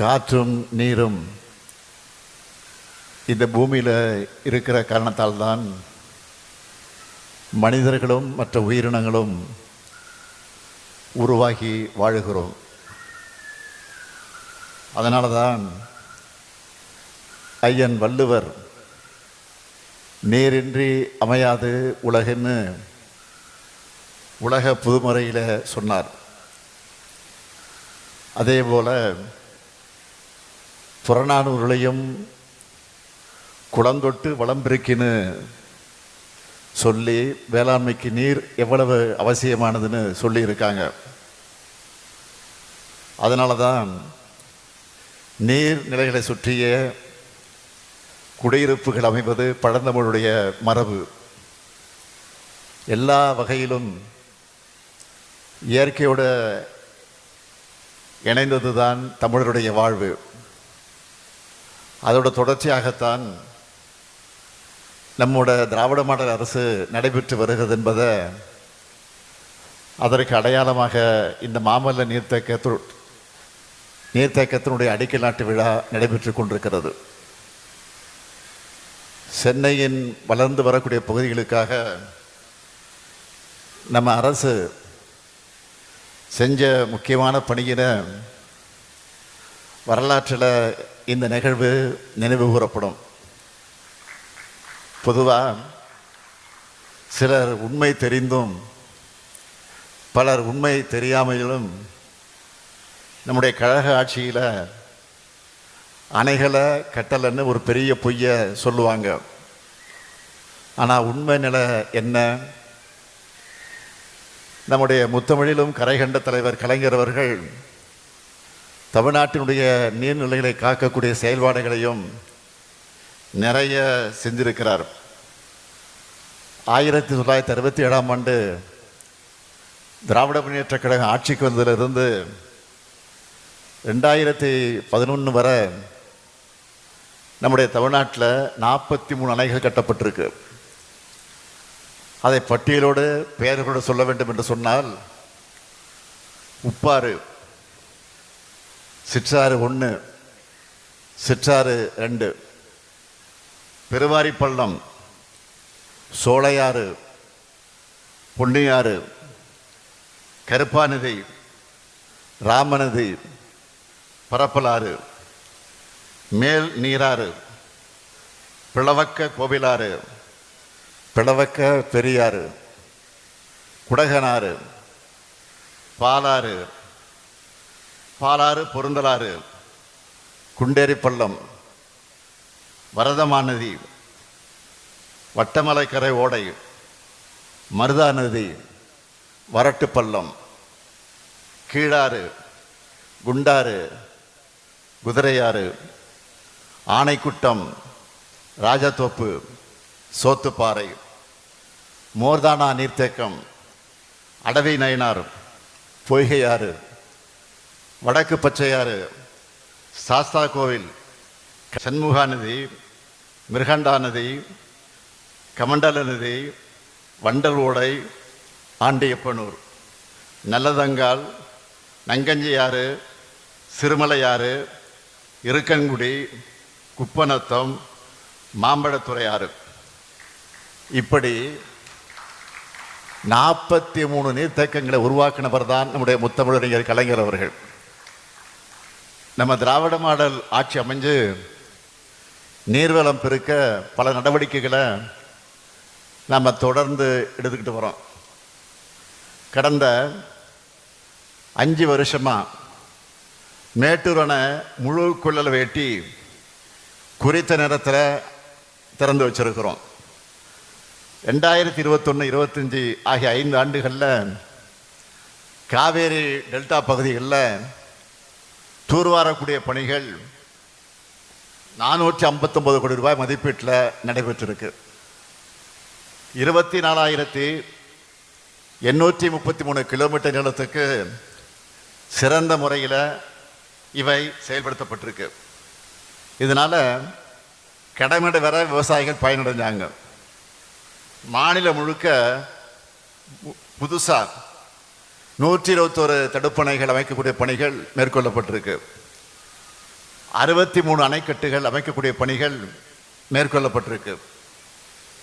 காற்றும் நீரும் இந்த பூமியில் இருக்கிற காரணத்தால் தான் மனிதர்களும் மற்ற உயிரினங்களும் உருவாகி வாழுகிறோம். அதனால தான் ஐயன் வள்ளுவர் நீரின்றி அமையாது உலகுன்னு உலக புதுமுறையில் சொன்னார். அதே போல் புறநானூறுலையும் குளந்தொட்டு வளம்பிருக்கின்னு சொல்லி வேளாண்மைக்கு நீர் எவ்வளவு அவசியமானதுன்னு சொல்லியிருக்காங்க. அதனால தான் நீர்நிலைகளை சுற்றிய குடியிருப்புகள் அமைவது பழந்தமிழுடைய மரபு. எல்லா வகையிலும் இயற்கையோடு இணைந்தது தான் தமிழருடைய வாழ்வு. அதோட தொடர்ச்சியாகத்தான் நம்மோட திராவிட மாடல் அரசு நடைபெற்று வருகிறது என்பதை அதற்கு அடையாளமாக இந்த மாமல்ல நீர்த்தேக்கத்தினுடைய அடிக்கல் நாட்டு விழா நடைபெற்று கொண்டிருக்கிறது. சென்னையின் வளர்ந்து வரக்கூடிய பகுதிகளுக்காக நம்ம அரசு செஞ்ச முக்கியமான பணியின வரலாற்றில் இந்த நிகழ்வு நினைவு கூறப்படும். பொதுவாக சிலர் உண்மை தெரிந்தும் பலர் உண்மை தெரியாமலும் நம்முடைய கழக ஆட்சியில் அணைகளை கட்டலைன்னு ஒரு பெரிய பொய்யை சொல்லுவாங்க. ஆனால் உண்மை நிலை என்ன? நம்முடைய முத்தமிழிலும் கரை கண்ட தலைவர் கலைஞர் அவர்கள் தமிழ்நாட்டினுடைய நீர்நிலைகளை காக்கக்கூடிய செயல்பாடுகளையும் நிறைய செஞ்சிருக்கிறார். 1967 திராவிட முன்னேற்ற கழகம் ஆட்சிக்கு வந்ததிலிருந்து 2011 வரை நம்முடைய தமிழ்நாட்டில் 43 அணைகள் கட்டப்பட்டிருக்கு. அதை பட்டியலோடு பெயர்களோடு சொல்ல வேண்டும் என்று சொன்னால் உப்பாறு, சிற்றாறு 1, சிற்றாறு 2, பெருவாரிப்பள்ளம், சோலையாறு, பொன்னியாறு, கருப்பாநதி, ராமநதி, பரப்பலாறு, மேல் நீராறு, பிளவக்க கோவிலாறு, பிளவக்க பெரியாறு, குடகனாறு, பாலாறு, பாலாறு பொருந்தலாறு, குண்டேரிப்பள்ளம், வரதமாநதி, வட்டமலைக்கரை ஓடை, மருதா நதி, வரட்டுப்பள்ளம், கீழாறு, குண்டாறு, குதிரையாறு, ஆனைக்குட்டம், ராஜத்தோப்பு, சோத்துப்பாறை, மோர்தானா நீர்த்தேக்கம், அடவி நயினார், பொய்கையாறு, வடக்கு பச்சையாறு, சாஸ்தா கோவில், சண்முகா நதி, மிருகண்டா நதி, கமண்டல நதி, வண்டல் ஓடை, ஆண்டியப்பனூர், நல்லதங்கால், நங்கஞ்சியாறு, சிறுமலையாறு, இருக்கன்குடி, குப்பநத்தம், மாம்பழத்துறையாறு, இப்படி 43 நீர்த்தேக்கங்களை உருவாக்கினவர் தான் நம்முடைய முத்தமிழறிஞர் கலைஞர் அவர்கள். நம்ம திராவிட மாடல் ஆட்சி அமைஞ்சு நீர்வளம் பெருக்க பல நடவடிக்கைகளை நம்ம தொடர்ந்து எடுத்துக்கிட்டு வரோம். கடந்த 5 வருஷமாக மேட்டூர் அணை முழு கொள்ளலை வெட்டி குறித்த நேரத்தில் திறந்து வச்சிருக்கிறோம். 2021-25 ஆகிய 5 ஆண்டுகளில் காவேரி டெல்டா பகுதிகளில் தூர்வாரக்கூடிய பணிகள் 459 கோடி ரூபாய் மதிப்பீட்டில் நடைபெற்றிருக்கு. 24,833 கிலோமீட்டர் நீளத்துக்கு சிறந்த முறையில் இவை செயல்படுத்தப்பட்டிருக்கு. இதனால் கடமடை வர விவசாயிகள் பயனடைஞ்சாங்க. மாநிலம் முழுக்க புதுசாக 121 தடுப்பணைகள் அமைக்கக்கூடிய பணிகள் மேற்கொள்ளப்பட்டிருக்கு. 63 அணைக்கட்டுகள் அமைக்கக்கூடிய பணிகள் மேற்கொள்ளப்பட்டிருக்கு.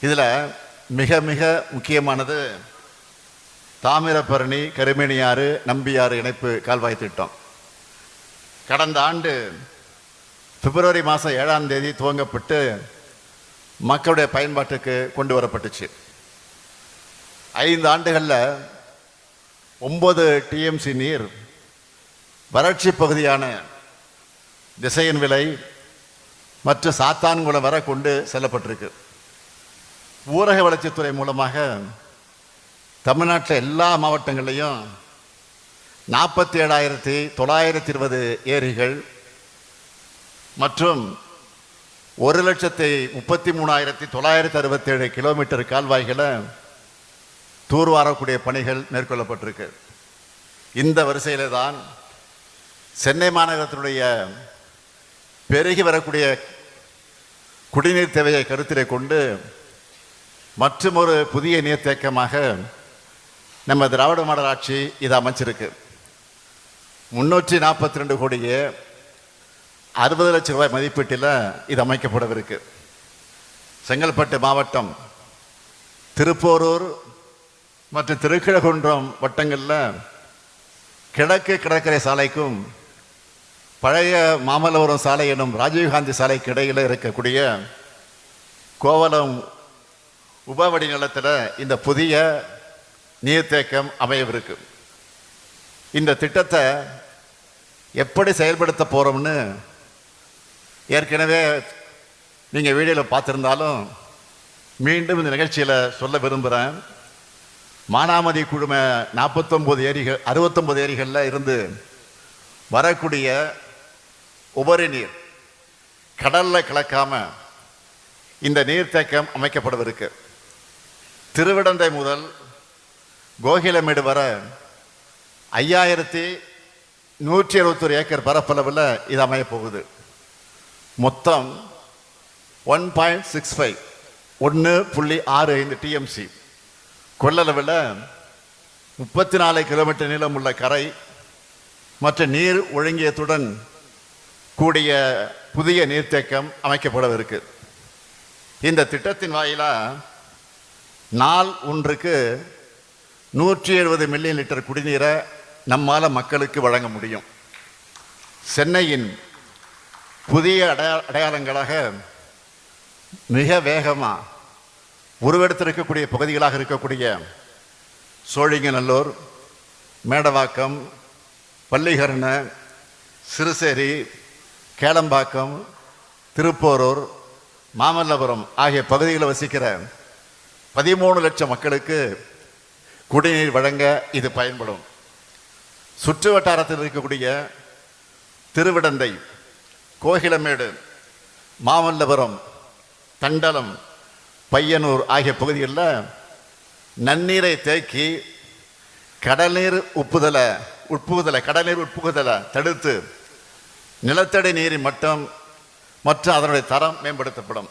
இதில் மிக மிக முக்கியமானது தாமிரபரணி கருமேனியாறு நம்பியாறு இணைப்பு கால்வாய் திட்டம். கடந்த ஆண்டு பிப்ரவரி மாதம் 7ஆம் தேதி துவங்கப்பட்டு மக்களுடைய பயன்பாட்டுக்கு கொண்டு வரப்பட்டுச்சு. 5 ஆண்டுகளில் 9 டிஎம்சி நீர் வறட்சி பகுதியான திசையன் விலை மற்றும் சாத்தான்குளம் வரை கொண்டு செல்லப்பட்டிருக்கு. ஊரக வளர்ச்சித்துறை மூலமாக தமிழ்நாட்டில் எல்லா மாவட்டங்கள்லையும் 47,920 ஏரிகள் மற்றும் 1,33,967 கிலோமீட்டர் கால்வாய்களை தூர்வாரக்கூடிய பணிகள் மேற்கொள்ளப்பட்டிருக்கு. இந்த வரிசையில தான் சென்னை மாநகரத்தினுடைய பெருகி வரக்கூடிய குடிநீர் தேவையை கருத்திலே கொண்டு மற்றும் ஒரு புதிய நீர்த்தேக்கமாக நம்ம திராவிட மாடல் ஆட்சி இதை அமைச்சிருக்கு. 342 கோடியே 60 லட்சம் ரூபாய் மதிப்பீட்டில் இது அமைக்கப்படவிருக்கு. செங்கல்பட்டு மாவட்டம், திருப்போரூர் மற்றும் திருக்கிழகுன்றம் வட்டங்களில் கிழக்கு கடற்கரை சாலைக்கும் பழைய மாமல்லபுரம் சாலை எனும் ராஜீவ்காந்தி சாலைக்கு இடையில் இருக்கக்கூடிய கோவலம் உபவடி நிலத்தில் இந்த புதிய நீர்த்தேக்கம் அமையவிருக்கு. இந்த திட்டத்தை எப்படி செயல்படுத்த போகிறோம்னு ஏற்கனவே நீங்கள் வீடியோவில் பார்த்துருந்தாலும் மீண்டும் இந்த நிகழ்ச்சியில் சொல்ல விரும்புகிறேன். மானாமதி குழும 49 ஏரிகள் 69 ஏரிகளில் இருந்து வரக்கூடிய உபரி நீர் கடலில் கலக்காம இந்த நீர்த்தேக்கம் அமைக்கப்படவிருக்கு. திருவிடந்தை முதல் கோகிலமேடு வர 5,161 ஏக்கர் பரப்பளவில் இது அமையப் போகுது. மொத்தம் 1.65 1.65 டிஎம்சி கொள்ளளவில் 34 கிலோமீட்டர் நீளம் உள்ள கரை மற்ற நீர் ஒழுங்கியத்துடன் கூடிய புதிய நீர்த்தேக்கம் அமைக்கப்படவிருக்கு. இந்த திட்டத்தின் வாயிலாக நாள் ஒன்றுக்கு 170 மில்லியன் லிட்டர் குடிநீரை நம்மால் மக்களுக்கு வழங்க முடியும். சென்னையின் புதிய அடையாளங்களாக மிக வேகமாக உருவெடுத்திருக்கக்கூடிய பகுதிகளாக இருக்கக்கூடிய சோழிங்கநல்லூர், மேடவாக்கம், பள்ளிகரண, சிறுசேரி, கேளம்பாக்கம், திருப்போரூர், மாமல்லபுரம் ஆகிய பகுதிகளில் வசிக்கிற 13 லட்சம் மக்களுக்கு குடிநீர் வழங்க இது பயன்படும். சுற்று வட்டாரத்தில் இருக்கக்கூடிய திருவிடந்தை, கோகிலமேடு, மாமல்லபுரம், தண்டலம், பையனூர் ஆகிய பகுதிகளில் நன்னீரை தேக்கி கடல்நீர் உட்புகுதலை தடுத்து நிலத்தடி நீரின் மட்டம் மற்றும் அதனுடைய தரம் மேம்படுத்தப்படும்.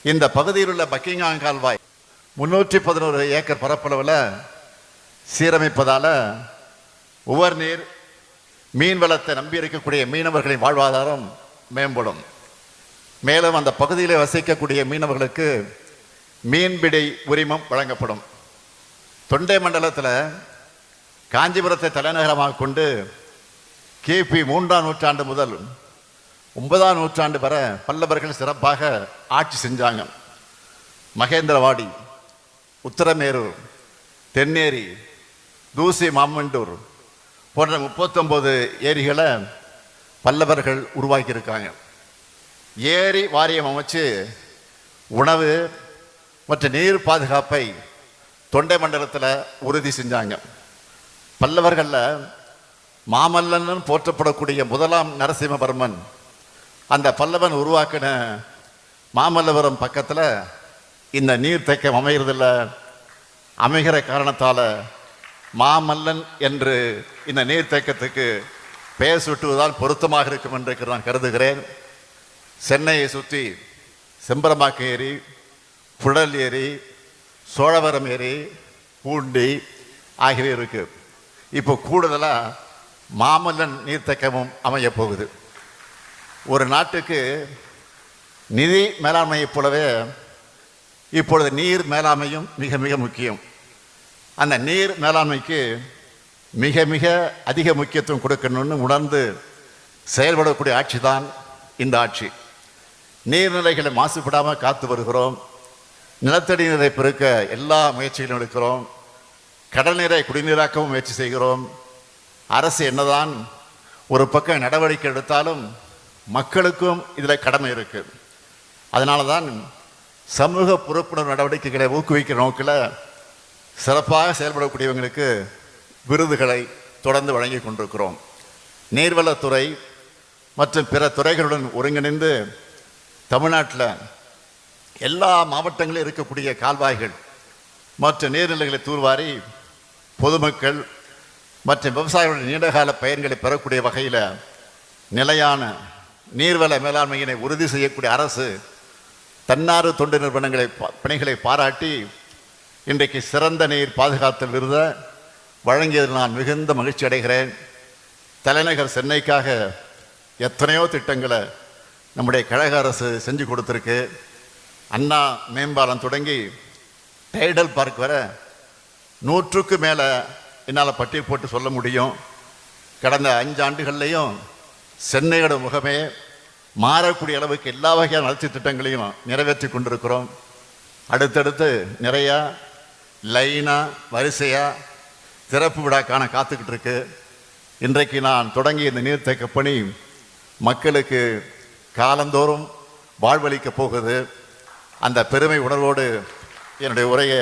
இந்த பகுதியில் உள்ள பக்கிங்ஹாம் கால்வாய் 311 ஏக்கர் பரப்பளவில் சீரமைப்பதால் உவர் நீர் மீன் வளத்தை நம்பி இருக்கக்கூடிய மீனவர்களின் வாழ்வாதாரம் மேம்படும். மேலும் அந்த பகுதியில் வசிக்கக்கூடிய மீனவர்களுக்கு மீன்பிடி உரிமம் வழங்கப்படும். தொண்டை மண்டலத்தில் காஞ்சிபுரத்தை தலைநகரமாக கொண்டு கிபி 3ஆம் நூற்றாண்டு முதல் 9ஆம் நூற்றாண்டு வரை பல்லவர்கள் சிறப்பாக ஆட்சி செஞ்சாங்க. மகேந்திரவாடி, உத்தரமேரூர், தென்னேரி, தூசி மாமண்டூர் போன்ற 39 ஏரிகளை பல்லவர்கள் உருவாக்கியிருக்காங்க. ஏரி வாரியம் அமைச்சு உணவு மற்றும் நீர் பாதுகாப்பை தொண்டை மண்டலத்தில் உறுதி செஞ்சாங்க. பல்லவர்களில் மாமல்லன் போற்றப்படக்கூடிய முதலாம் நரசிம்மவர்மன் அந்த பல்லவன் உருவாக்கின மாமல்லபுரம் பக்கத்தில் இந்த நீர்த்தேக்கம் அமைகிறதில்ல. அமைகிற காரணத்தால் மாமல்லன் என்று இந்த நீர்த்தேக்கத்துக்கு பெயர் சுட்டுவதால் பொருத்தமாக இருக்கும் என்று நான் கருதுகிறேன். சென்னையை சுற்றி செம்பரம்பாக்கம் ஏரி, புழல் ஏரி, சோழவரம் ஏரி, பூண்டி ஆகியவை இருக்கு. இப்போ கூடுதலாக மாமல்லன் நீர்த்தேக்கமும் அமைய போகுது. ஒரு நாட்டுக்கு நிதி மேலாண்மையைப் போலவே இப்பொழுது நீர் மேலாண்மையும் மிக மிக முக்கியம். அந்த நீர் மேலாண்மைக்கு மிக மிக அதிக முக்கியத்துவம் கொடுக்கணும்னு உணர்ந்து செயல்படக்கூடிய ஆட்சி தான் இந்த ஆட்சி. நீர்நிலைகளை மாசுபடாமல் காத்து வருகிறோம். நிலத்தடி நீரை பெருக்க எல்லா முயற்சிகளும் எடுக்கிறோம். கடல் நீரை குடிநீராக்கவும் முயற்சி செய்கிறோம். அரசு என்னதான் ஒரு பக்கம் நடவடிக்கை எடுத்தாலும் மக்களுக்கும் இதில் கடமை இருக்குது. அதனால தான் சமூக பொறுப்புணர்வு நடவடிக்கைகளை ஊக்குவிக்கிற நோக்கில் சிறப்பாக செயல்படக்கூடியவங்களுக்கு விருதுகளை தொடர்ந்து வழங்கி கொண்டிருக்கிறோம். நீர்வளத்துறை மற்றும் பிற துறைகளுடன் ஒருங்கிணைந்து தமிழ்நாட்டில் எல்லா மாவட்டங்களிலும் இருக்கக்கூடிய கால்வாய்கள் மற்றும் நீர்நிலைகளை தூர்வாரி பொதுமக்கள் மற்றும் விவசாயிகளுடைய நீண்டகால பயன்களை பெறக்கூடிய வகையில் நிலையான நீர்வள மேலாண்மையினை உறுதி செய்யக்கூடிய அரசு தன்னார்வ தொண்டு நிறுவனங்களை பணிகளை பாராட்டி இன்றைக்கு சிறந்த நீர் பாதுகாத்தல் விருதை வழங்கியதில் நான் மிகுந்த மகிழ்ச்சி அடைகிறேன். தலைநகர் சென்னைக்காக எத்தனையோ திட்டங்களை நம்முடைய கழக அரசு செஞ்சு கொடுத்துருக்கு. அண்ணா மேம்பாலம் தொடங்கி டைடல் பார்க் வர 100க்கு மேலே என்னால் பட்டியல் போட்டு சொல்ல முடியும். கடந்த 5 ஆண்டுகள்லையும் சென்னையோட முகமே மாறக்கூடிய அளவுக்கு எல்லா வகையான வளர்ச்சி திட்டங்களையும் நிறைவேற்றி கொண்டிருக்கிறோம். அடுத்தடுத்து நிறையா லைனாக வரிசையாக திறப்பு விழா காண காத்துக்கிட்டு இருக்கு. இன்றைக்கு நான் தொடங்கிய இந்த நீர்த்தேக்க பணி மக்களுக்கு காலந்தோறும் வாழ்வளிக்கப் போகுது. அந்த பெருமை உணர்வோடு என்னுடைய உரையை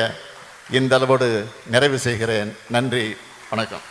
இந்த அளவோடு நிறைவு செய்கிறேன். நன்றி, வணக்கம்.